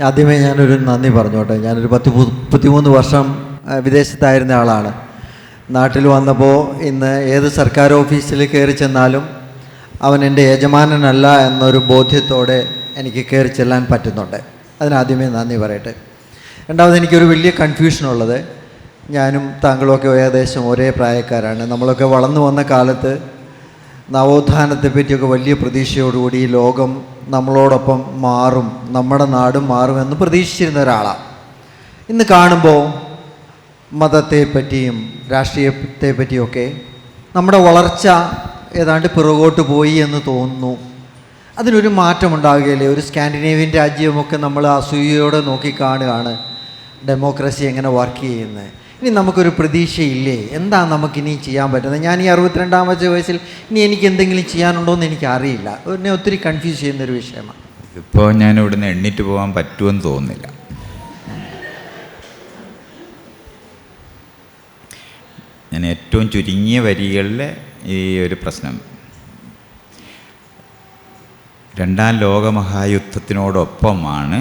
ആദ്യമേ ഞാനൊരു നന്ദി പറഞ്ഞോട്ടെ. ഞാനൊരു 33 വർഷം വിദേശത്തായിരുന്ന ആളാണ്. നാട്ടിൽ വന്നപ്പോൾ ഇന്ന് ഏത് സർക്കാർ ഓഫീസിൽ കയറി ചെന്നാലും അവൻ എൻ്റെ യജമാനനല്ല എന്നൊരു ബോധ്യത്തോടെ എനിക്ക് കയറി ചെല്ലാൻ പറ്റുന്നുണ്ട്. അതിനാദ്യമേ നന്ദി പറയട്ടെ. രണ്ടാമത് എനിക്കൊരു വലിയ കൺഫ്യൂഷനുള്ളത്, ഞാനും താങ്കളുമൊക്കെ ഏകദേശം ഒരേ പ്രായക്കാരാണ്. നമ്മളൊക്കെ വളർന്നു വന്ന കാലത്ത് നവോത്ഥാനത്തെ പറ്റിയൊക്കെ വലിയ പ്രതീക്ഷയോടുകൂടി ഈ ലോകം നമ്മളോടൊപ്പം മാറും, നമ്മുടെ നാടും മാറുമെന്ന് പ്രതീക്ഷിച്ചിരുന്ന ഒരാളാണ്. ഇന്ന് കാണുമ്പോൾ മതത്തെ പറ്റിയും രാഷ്ട്രീയത്തെ പറ്റിയൊക്കെ നമ്മുടെ വളർച്ച ഏതാണ്ട് പിറകോട്ട് പോയി എന്ന് തോന്നുന്നു. അതിനൊരു മാറ്റമുണ്ടാകുകയില്ലേ? ഒരു സ്കാൻഡിനേവിയൻ രാജ്യമൊക്കെ നമ്മൾ അസൂയയോടെ നോക്കിക്കാണുകയാണ് ഡെമോക്രസി എങ്ങനെ വർക്ക് ചെയ്യുന്നത്. ഇനി നമുക്കൊരു പ്രതീക്ഷയില്ലേ? എന്താ നമുക്കിനി ചെയ്യാൻ പറ്റുന്നത്? ഞാൻ ഈ 62-ാമത്തെ വയസ്സിൽ ഇനി എനിക്ക് എന്തെങ്കിലും ചെയ്യാനുണ്ടോ എന്ന് എനിക്കറിയില്ല. എന്നെ ഒത്തിരി കൺഫ്യൂസ് ചെയ്യുന്നൊരു വിഷയമാണ്. ഇപ്പോൾ ഞാൻ ഇവിടുന്ന് എണ്ണീറ്റ് പോകാൻ പറ്റുമെന്ന് തോന്നുന്നില്ല. ഞാൻ ഏറ്റവും ചുരുങ്ങിയ വരികളിൽ ഈ ഒരു പ്രശ്നം, രണ്ടാം ലോകമഹായുദ്ധത്തിനോടൊപ്പമാണ്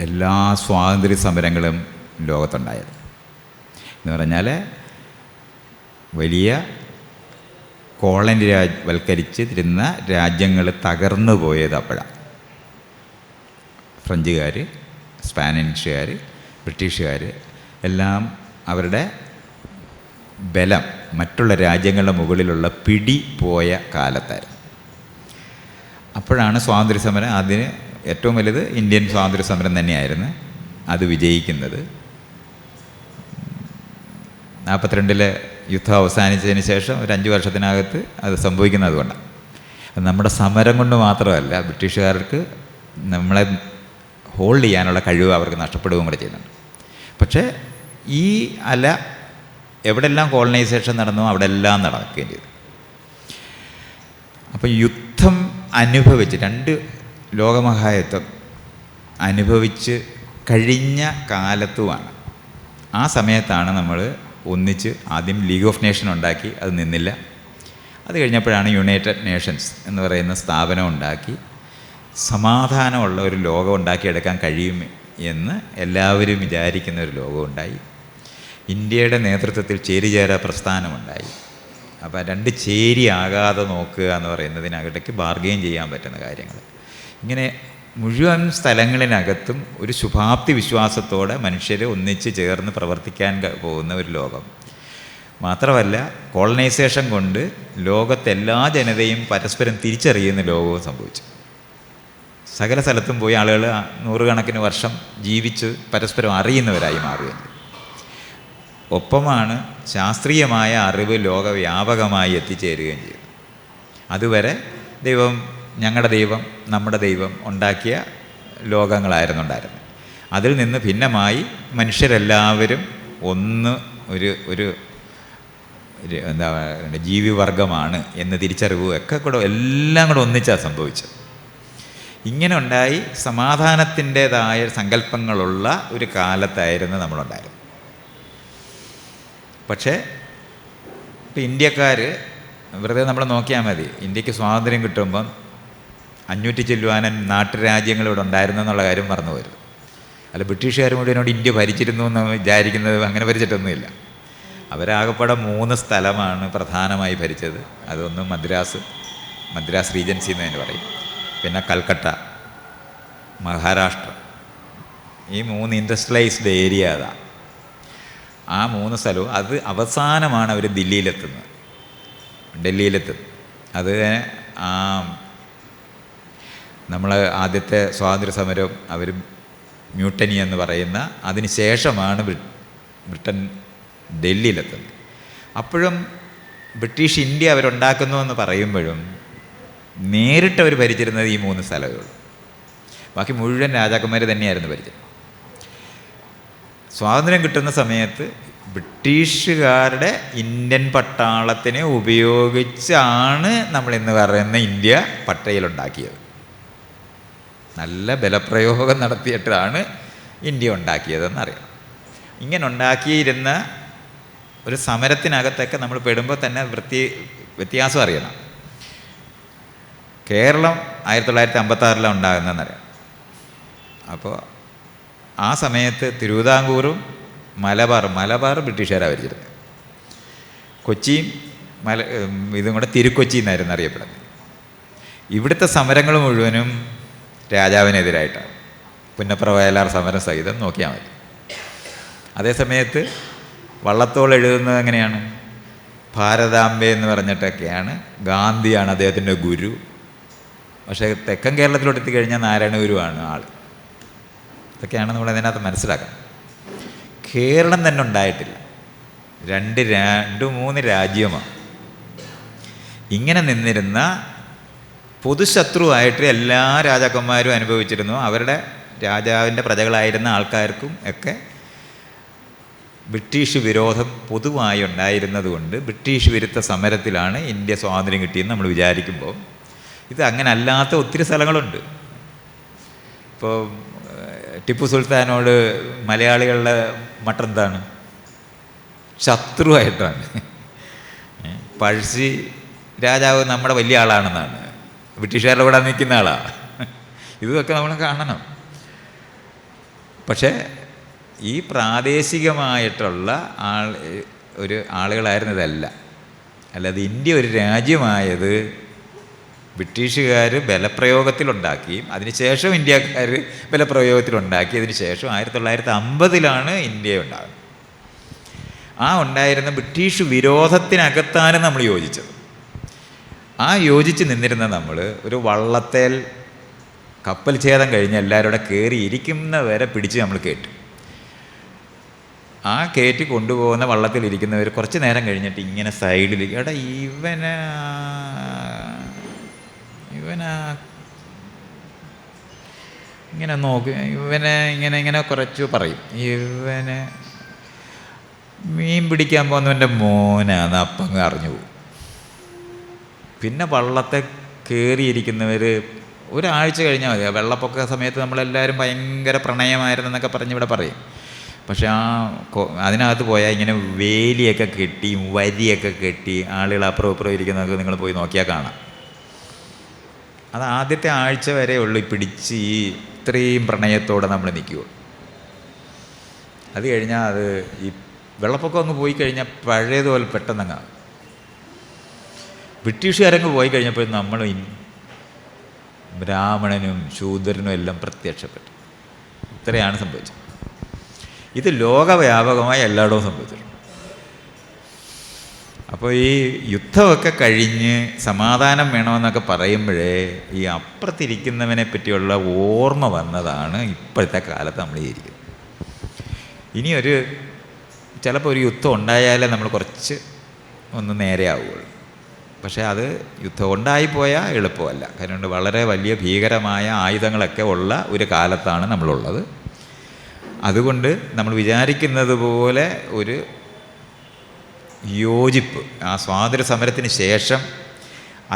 എല്ലാ സ്വാതന്ത്ര്യ സമരങ്ങളും ലോകത്തുണ്ടായത്. എന്ന് പറഞ്ഞാൽ വലിയ കോളനി വൽക്കരിച്ചിരുന്ന രാജ്യങ്ങൾ തകർന്നു പോയത് അപ്പോഴാണ്. ഫ്രഞ്ചുകാർ, സ്പാനിഷുകാർ, ബ്രിട്ടീഷുകാർ എല്ലാം അവരുടെ ബലം മറ്റുള്ള രാജ്യങ്ങളുടെ മുകളിലുള്ള പിടി പോയ കാലത്തായിരുന്നു. അപ്പോഴാണ് സ്വാതന്ത്ര്യ സമരം, അതിന് ഏറ്റവും വലുത് ഇന്ത്യൻ സ്വാതന്ത്ര്യ സമരം തന്നെയായിരുന്നു. അത് വിജയിക്കുന്നത് 42-ലെ യുദ്ധം അവസാനിച്ചതിന് ശേഷം ഒരു 5 വർഷത്തിനകത്ത് അത് സംഭവിക്കുന്നത് അതുകൊണ്ടാണ്. നമ്മുടെ സമരം കൊണ്ട് മാത്രമല്ല, ബ്രിട്ടീഷുകാർക്ക് നമ്മളെ ഹോൾഡ് ചെയ്യാനുള്ള കഴിവ് അവർക്ക് നഷ്ടപ്പെടുകയും കൂടെ ചെയ്യുന്നുണ്ട്. പക്ഷേ ഈ അല എവിടെല്ലാം കോളനൈസേഷൻ നടന്നോ അവിടെ എല്ലാം നടക്കുകയും ചെയ്തു. അപ്പോൾ യുദ്ധം അനുഭവിച്ച്, 2 ലോകമഹായുദ്ധം അനുഭവിച്ച് കഴിഞ്ഞ കാലത്തുമാണ്. ആ സമയത്താണ് നമ്മൾ ഒന്നിച്ച് ആദ്യം ലീഗ് ഓഫ് നേഷൻ ഉണ്ടാക്കി, അത് നിന്നില്ല. അത് കഴിഞ്ഞപ്പോഴാണ് യുണൈറ്റഡ് നേഷൻസ് എന്ന് പറയുന്ന സ്ഥാപനം ഉണ്ടാക്കി സമാധാനമുള്ള ഒരു ലോകം ഉണ്ടാക്കിയെടുക്കാൻ കഴിയും എന്ന് എല്ലാവരും വിചാരിക്കുന്ന ഒരു ലോകം ഉണ്ടായി. ഇന്ത്യയുടെ നേതൃത്വത്തിൽ ചേരിചേരാ പ്രസ്ഥാനമുണ്ടായി. അപ്പോൾ 2 ചേരിയാകാതെ നോക്കുക എന്ന് പറയുന്നതിനകത്തേക്ക് ബാർഗെയിൻ ചെയ്യാൻ പറ്റുന്ന കാര്യങ്ങൾ, ഇങ്ങനെ മുഴുവൻ സ്ഥലങ്ങളിനകത്തും ഒരു ശുഭാപ്തി വിശ്വാസത്തോടെ മനുഷ്യർ ഒന്നിച്ച് ചേർന്ന് പ്രവർത്തിക്കാൻ പോകുന്ന ഒരു ലോകം. മാത്രമല്ല, കോളനൈസേഷൻ കൊണ്ട് ലോകത്തെല്ലാ ജനതയും പരസ്പരം തിരിച്ചറിയുന്ന ലോകവും സംഭവിച്ചു. സകല സ്ഥലത്തും പോയി ആളുകൾ 100 കണക്കിന് വർഷം ജീവിച്ച് പരസ്പരം അറിയുന്നവരായി മാറുകയും ചെയ്തു. ഒപ്പമാണ് ശാസ്ത്രീയമായ അറിവ് ലോകവ്യാപകമായി എത്തിച്ചേരുകയും ചെയ്തു. അതുവരെ ദൈവം, ഞങ്ങളുടെ ദൈവം, നമ്മുടെ ദൈവം ഉണ്ടാക്കിയ ലോകങ്ങളായിരുന്നു ഉണ്ടായിരുന്നത്. അതിൽ നിന്ന് ഭിന്നമായി മനുഷ്യരെല്ലാവരും ഒരു എന്താ പറയുക, ജീവിവർഗമാണ് എന്ന് തിരിച്ചറിവ് ഒക്കെ കൂടെ എല്ലാം കൂടെ ഒന്നിച്ചാണ് സംഭവിച്ചത്. ഇങ്ങനെ ഉണ്ടായി സമാധാനത്തിൻ്റേതായ സങ്കല്പങ്ങളുള്ള ഒരു കാലത്തായിരുന്നു നമ്മളുണ്ടായിരുന്നത്. പക്ഷേ ഇപ്പം ഇന്ത്യക്കാർ വെറുതെ നമ്മൾ നോക്കിയാൽ മതി, ഇന്ത്യക്ക് സ്വാതന്ത്ര്യം കിട്ടുമ്പം 500 ചില്ലുവാനും നാട്ടുരാജ്യങ്ങൾ ഇവിടെ ഉണ്ടായിരുന്നു എന്നുള്ള കാര്യം മറന്നു പോരുത്. അല്ല, ബ്രിട്ടീഷുകാർ മുഴുവനോട് ഇന്ത്യ ഭരിച്ചിരുന്നു എന്ന് വിചാരിക്കുന്നത്, അങ്ങനെ ഭരിച്ചിട്ടൊന്നുമില്ല. അവരാകപ്പെടെ 3 സ്ഥലമാണ് പ്രധാനമായി ഭരിച്ചത്. അതൊന്ന് മദ്രാസ് റീജൻസി എന്ന് തന്നെ പറയും, പിന്നെ കൽക്കട്ട, മഹാരാഷ്ട്ര. ഈ 3 ഇൻഡസ്ട്രിയലൈസ്ഡ് ഏരിയ അതാണ്. ആ 3 സ്ഥലവും അത് അവസാനമാണ് അവർ ഡൽഹിയിലെത്തുന്നത്. അത് നമ്മൾ ആദ്യത്തെ സ്വാതന്ത്ര്യ സമരം അവർ മ്യൂട്ടനി എന്ന് പറയുന്ന, അതിന് ശേഷമാണ് ബ്രിട്ടൻ ഡൽഹിയിലെത്തുന്നത്. അപ്പോഴും ബ്രിട്ടീഷ് ഇന്ത്യ അവരുണ്ടാക്കുന്നു എന്ന് പറയുമ്പോഴും നേരിട്ട് അവർ ഭരിച്ചിരുന്നത് ഈ 3 സ്ഥലങ്ങൾ. ബാക്കി മുഴുവൻ രാജാക്കന്മാർ തന്നെയായിരുന്നു ഭരിച്ചത്. സ്വാതന്ത്ര്യം കിട്ടുന്ന സമയത്ത് ബ്രിട്ടീഷുകാരുടെ ഇന്ത്യൻ പട്ടാളത്തിനെ ഉപയോഗിച്ചാണ് നമ്മളിന്ന് പറയുന്ന ഇന്ത്യ പട്ടയിലുണ്ടാക്കിയത്. നല്ല ബലപ്രയോഗം നടത്തിയിട്ടാണ് ഇന്ത്യ ഉണ്ടാക്കിയതെന്നറിയാം. ഇങ്ങനെ ഉണ്ടാക്കിയിരുന്ന ഒരു സമരത്തിനകത്തൊക്കെ നമ്മൾ പെടുമ്പോൾ തന്നെ വ്യത്യാസം അറിയണം. കേരളം 1956 ഉണ്ടാകുന്നതെന്നറിയാം. അപ്പോൾ ആ സമയത്ത് തിരുവിതാംകൂറും മലബാർ ബ്രിട്ടീഷുകാരാണ് ഭരിച്ചിരുന്നത്. കൊച്ചിയും ഇതും കൂടെ തിരുക്കൊച്ചി എന്നായിരുന്നു അറിയപ്പെടുന്നത്. ഇവിടുത്തെ സമരങ്ങൾ മുഴുവനും രാജാവിനെതിരായിട്ടാണ്. പുന്നപ്ര വയലാർ സമരം സഹിതം നോക്കിയാൽ മതി. അതേസമയത്ത് വള്ളത്തോൾ എഴുതുന്നത് എങ്ങനെയാണ്? ഭാരതാംബെ എന്ന് പറഞ്ഞിട്ടൊക്കെയാണ്. ഗാന്ധിയാണ് അദ്ദേഹത്തിൻ്റെ ഗുരു. പക്ഷേ തെക്കൻ കേരളത്തിലോട്ട് എത്തിക്കഴിഞ്ഞാൽ നാരായണ ഗുരുവാണ് ആൾ. ഇതൊക്കെയാണ് നമ്മൾ അതിനകത്ത് മനസ്സിലാക്കുന്നത്. കേരളം തന്നെ ഉണ്ടായിട്ടില്ല. 2-3 രാജ്യമാണ്. ഇങ്ങനെ നിന്നിരുന്ന പൊതുശത്രുവായിട്ട് എല്ലാ രാജാക്കന്മാരും അനുഭവിച്ചിരുന്നു. അവരുടെ രാജാവിൻ്റെ പ്രജകളായിരുന്ന ആൾക്കാർക്കും ഒക്കെ ബ്രിട്ടീഷ് വിരോധം പൊതുവായി ഉണ്ടായിരുന്നത് കൊണ്ട് ബ്രിട്ടീഷ് വിരുദ്ധ സമരത്തിലാണ് ഇന്ത്യ സ്വാതന്ത്ര്യം കിട്ടിയെന്ന് നമ്മൾ വിചാരിക്കുമ്പോൾ ഇത് അങ്ങനെ അല്ലാത്ത ഒത്തിരി സ്ഥലങ്ങളുണ്ട്. ഇപ്പോൾ ടിപ്പു സുൽത്താനോട് മലയാളികളുടെ മട്ടെന്താണ്? ശത്രുവായിട്ടാണ്. പഴശ്ശി രാജാവ് നമ്മുടെ വലിയ ആളാണെന്നാണ്, ബ്രിട്ടീഷുകാരുടെ കൂടെ നിൽക്കുന്ന ആളാണ്. ഇതൊക്കെ നമ്മൾ കാണണം. പക്ഷേ ഈ പ്രാദേശികമായിട്ടുള്ള ആളുകളായിരുന്നു ഇതല്ല. അല്ലാതെ ഇന്ത്യ ഒരു രാജ്യമായത് ബ്രിട്ടീഷുകാർ ബലപ്രയോഗത്തിലുണ്ടാക്കിയും അതിനുശേഷം ഇന്ത്യക്കാർ ബലപ്രയോഗത്തിലുണ്ടാക്കി. അതിനുശേഷം 1950 ഇന്ത്യ ഉണ്ടാകുന്നത്. ആ ഉണ്ടായിരുന്ന ബ്രിട്ടീഷ് വിരോധത്തിനകത്താണ് നമ്മൾ യോജിച്ചത്. ആ യോജിച്ച് നിന്നിരുന്ന നമ്മൾ ഒരു വള്ളത്തേൽ കപ്പൽ ഛേദം കഴിഞ്ഞ് എല്ലാവരും കൂടെ കയറി ഇരിക്കുന്നവരെ പിടിച്ച് നമ്മൾ കയറ്റും. ആ കയറ്റി കൊണ്ടുപോകുന്ന വള്ളത്തിലിരിക്കുന്നവർ കുറച്ച് നേരം കഴിഞ്ഞിട്ട് ഇങ്ങനെ സൈഡിൽ, എടാ ഇവനാ ഇങ്ങനെ നോക്ക്, ഇങ്ങനെ കുറച്ച് പറയും, ഇവനെ മീൻ പിടിക്കാൻ പോകുന്നവൻ്റെ മോനാന്ന് അപ്പം അറിഞ്ഞു പോകും. പിന്നെ വള്ളത്തെ കയറിയിരിക്കുന്നവർ ഒരാഴ്ച കഴിഞ്ഞാൽ മതി. വെള്ളപ്പൊക്ക സമയത്ത് നമ്മളെല്ലാവരും ഭയങ്കര പ്രണയമായിരുന്നെന്നൊക്കെ പറഞ്ഞ് ഇവിടെ പറയും. പക്ഷെ അതിനകത്ത് പോയാൽ ഇങ്ങനെ വേലിയൊക്കെ കെട്ടി വരിയൊക്കെ കെട്ടി ആളുകൾ അപ്പുറം ഇരിക്കുന്നതൊക്കെ നിങ്ങൾ പോയി നോക്കിയാൽ കാണാം. അത് ആദ്യത്തെ ആഴ്ച വരെ ഉള്ളു പിടിച്ച് ഈ ഇത്രയും പ്രണയത്തോടെ നമ്മൾ നിൽക്കുകയുള്ളൂ. അത് കഴിഞ്ഞാൽ അത് ഈ വെള്ളപ്പൊക്കം അങ്ങ് പോയി കഴിഞ്ഞാൽ പഴയതുപോലെ പെട്ടെന്നങ്ങ് ബ്രിട്ടീഷുകാരങ്ങ് പോയി കഴിഞ്ഞപ്പോൾ നമ്മൾ ബ്രാഹ്മണനും ശൂദ്രനും എല്ലാം പ്രത്യക്ഷപ്പെട്ടു. ഇത്രയാണ് സംഭവിച്ചത്. ഇത് ലോകവ്യാപകമായി എല്ലായിടവും സംഭവിച്ചിട്ടുണ്ട്. അപ്പോൾ ഈ യുദ്ധമൊക്കെ കഴിഞ്ഞ് സമാധാനം വേണമെന്നൊക്കെ പറയുമ്പോഴേ ഈ അപ്പുറത്തിരിക്കുന്നവനെ പറ്റിയുള്ള ഓർമ്മ വന്നതാണ് ഇപ്പോഴത്തെ കാലത്ത് നമ്മൾ ഇരിക്കുന്നത്. ഇനി ചിലപ്പോൾ ഒരു യുദ്ധം ഉണ്ടായാലേ നമ്മൾ കുറച്ച് ഒന്ന് നേരെ ആവുകയുള്ളൂ. പക്ഷേ അത് യുദ്ധം ഉണ്ടായിപ്പോയാൽ എളുപ്പമല്ല. കാരണം വളരെ വലിയ ഭീകരമായ ആയുധങ്ങളൊക്കെ ഉള്ള ഒരു കാലത്താണ് നമ്മളുള്ളത്. അതുകൊണ്ട് നമ്മൾ വിചാരിക്കുന്നത് പോലെ ഒരു യോജിപ്പ് ആ സ്വാതന്ത്ര്യ സമരത്തിന് ശേഷം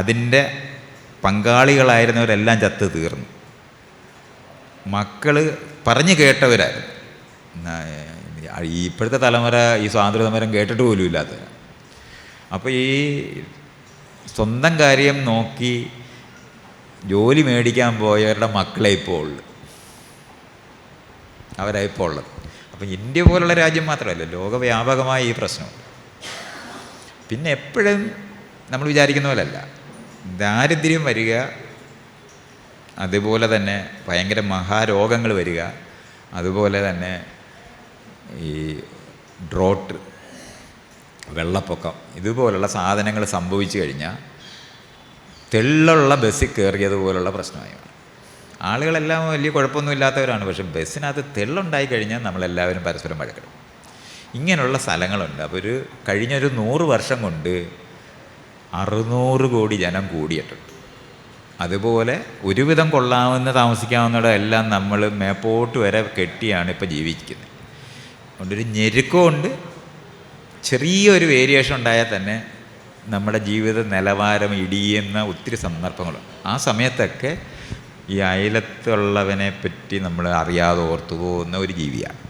അതിൻ്റെ പങ്കാളികളായിരുന്നവരെല്ലാം ചത്ത് തീർന്നു. മക്കൾ പറഞ്ഞു കേട്ടവരായിരുന്നു. ഇപ്പോഴത്തെ തലമുറ ഈ സ്വാതന്ത്ര്യ സമരം കേട്ടിട്ട് പോലും ഇല്ലാത്തവർ. അപ്പോൾ ഈ സ്വന്തം കാര്യം നോക്കി ജോലി മേടിക്കാൻ പോയവരുടെ മക്കളെ ഇപ്പോൾ ഉള്ളു, അവരായിപ്പോൾ ഉള്ളത്. അപ്പം ഇന്ത്യ പോലുള്ള രാജ്യം മാത്രമല്ല, ലോകവ്യാപകമായ ഈ പ്രശ്നമുണ്ട്. പിന്നെ എപ്പോഴും നമ്മൾ വിചാരിക്കുന്ന പോലെയല്ല. ദാരിദ്ര്യം വരിക, അതുപോലെ തന്നെ ഭയങ്കര മഹാരോഗങ്ങൾ വരിക, അതുപോലെ തന്നെ ഈ ഡ്രോട്ട്, വെള്ളപ്പൊക്കം, ഇതുപോലുള്ള സാധനങ്ങൾ സംഭവിച്ചു കഴിഞ്ഞാൽ തെള്ളുള്ള ബസ്സിൽ കയറിയതുപോലുള്ള പ്രശ്നമായി. ആളുകളെല്ലാം വലിയ കുഴപ്പമൊന്നും ഇല്ലാത്തവരാണ്. പക്ഷെ ബസ്സിനകത്ത് തെള്ളുണ്ടായി കഴിഞ്ഞാൽ നമ്മളെല്ലാവരും പരസ്പരം വഴക്കിടും. ഇങ്ങനെയുള്ള സ്ഥലങ്ങളുണ്ട്. അപ്പോൾ കഴിഞ്ഞൊരു 100 വർഷം കൊണ്ട് 600 കോടി ജനം കൂടിയിട്ടുണ്ട്. അതുപോലെ ഒരുവിധം കൊള്ളാവുന്ന താമസിക്കാവുന്നതെല്ലാം നമ്മൾ മേപ്പോട്ട് വരെ കെട്ടിയാണ് ഇപ്പോൾ ജീവിക്കുന്നത്. അതുകൊണ്ടൊരു ഞെരുക്കമുണ്ട്. ചെറിയൊരു വേരിയേഷൻ ഉണ്ടായാൽ തന്നെ നമ്മുടെ ജീവിത നിലവാരം ഇടിയുന്ന ഒത്തിരി സന്ദർഭങ്ങളുണ്ട്. ആ സമയത്തൊക്കെ ഈ അയലത്തുള്ളവനെ പറ്റി നമ്മൾ അറിയാതെ ഓർത്തു പോകുന്ന ഒരു ജീവിയാണ്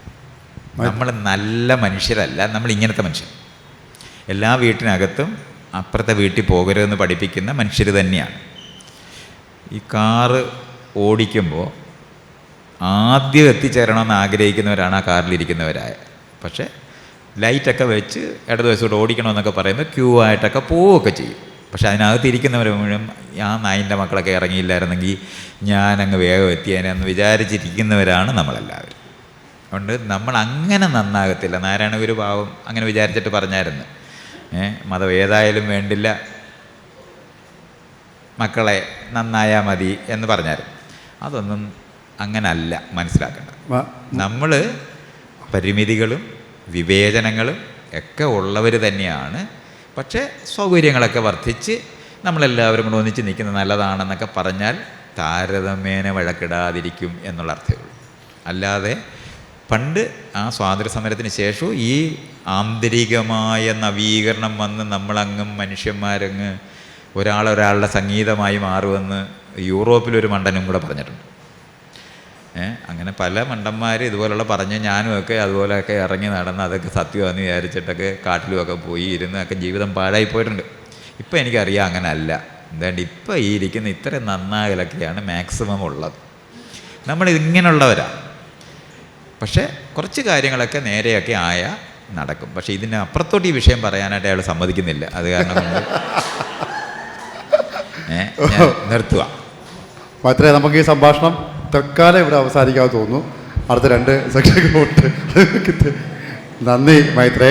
നമ്മൾ. നല്ല മനുഷ്യരല്ല നമ്മൾ, ഇങ്ങനത്തെ മനുഷ്യർ. എല്ലാ വീട്ടിനകത്തും അപ്പുറത്തെ വീട്ടിൽ പോകരുതെന്ന് പഠിപ്പിക്കുന്ന മനുഷ്യർ തന്നെയാണ്. ഈ കാറ് ഓടിക്കുമ്പോൾ ആദ്യം എത്തിച്ചേരണമെന്ന് ആഗ്രഹിക്കുന്നവരാണ് ആ കാറിലിരിക്കുന്നവരായ. പക്ഷേ ലൈറ്റൊക്കെ വെച്ച് ഇടതുവശത്തോട്ട് ഓടിക്കണമെന്നൊക്കെ പറയുമ്പോൾ ക്യൂ ആയിട്ടൊക്കെ പോവുകയൊക്കെ ചെയ്യും. പക്ഷെ അതിനകത്ത് ഇരിക്കുന്നവർ മുഴുവൻ ആ നായിൻ്റെ മക്കളൊക്കെ ഇറങ്ങിയില്ലായിരുന്നെങ്കിൽ ഞാനങ്ങ് വേഗം എത്തിയേനെന്ന് വിചാരിച്ചിരിക്കുന്നവരാണ് നമ്മളെല്ലാവരും. അതുകൊണ്ട് നമ്മൾ അങ്ങനെ നന്നാകത്തില്ല. നാരായണ ഗുരു പാവം അങ്ങനെ വിചാരിച്ചിട്ട് പറഞ്ഞായിരുന്നു, മതം ഏതായാലും വേണ്ടില്ല, മക്കളെ നന്നായാൽ മതി എന്ന് പറഞ്ഞായിരുന്നു. അതൊന്നും അങ്ങനല്ല മനസ്സിലാക്കേണ്ടത്. നമ്മൾ പരിമിതികളും വിവേചനങ്ങളും ഒക്കെ ഉള്ളവർ തന്നെയാണ്. പക്ഷേ സൗകര്യങ്ങളൊക്കെ വർദ്ധിച്ച് നമ്മളെല്ലാവരും കൂടെ ഒന്നിച്ച് നിൽക്കുന്നത് നല്ലതാണെന്നൊക്കെ പറഞ്ഞാൽ താരതമ്യേന വഴക്കിടാതിരിക്കും എന്നുള്ള അർത്ഥമേ ഉള്ളൂ. അല്ലാതെ പണ്ട് ആ സ്വാതന്ത്ര്യ സമരത്തിന് ശേഷവും ഈ ആന്തരികമായ നവീകരണം വന്ന് നമ്മളങ്ങും മനുഷ്യന്മാരങ്ങ് ഒരാളുടെ സംഗീതമായി മാറുമെന്ന് യൂറോപ്പിലൊരു മണ്ടനും കൂടെ പറഞ്ഞിട്ടുണ്ട്. അങ്ങനെ പല മണ്ടന്മാർ ഇതുപോലുള്ള പറഞ്ഞ് ഞാനുമൊക്കെ അതുപോലെയൊക്കെ ഇറങ്ങി നടന്ന് അതൊക്കെ സത്യമാണെന്ന് വിചാരിച്ചിട്ടൊക്കെ കാട്ടിലുമൊക്കെ പോയി ഇരുന്നൊക്കെ ജീവിതം പാഴായിപ്പോയിട്ടുണ്ട്. ഇപ്പം എനിക്കറിയാം അങ്ങനെ അല്ല. എന്താണ്ട് ഇപ്പം ഈ ഇരിക്കുന്ന ഇത്ര നന്നാകലൊക്കെയാണ് മാക്സിമം ഉള്ളത്. നമ്മളിങ്ങനെയുള്ളവരാണ്. പക്ഷേ കുറച്ച് കാര്യങ്ങളൊക്കെ നേരെയൊക്കെ ആയാൽ നടക്കും. പക്ഷേ ഇതിന് അപ്പുറത്തോട്ട് ഈ വിഷയം പറയാനായിട്ട് അയാൾ സമ്മതിക്കുന്നില്ല. അത് കാരണം കൊണ്ട് ഞാൻ നിർത്തുക. മാത്രമേ നമുക്ക് ഈ സംഭാഷണം തൽക്കാലം ഇവിടെ അവസാനിക്കാതെ തോന്നുന്നു. അടുത്ത 2 സെക്ഷനുകളുണ്ട്. നന്ദി മൈത്രേ.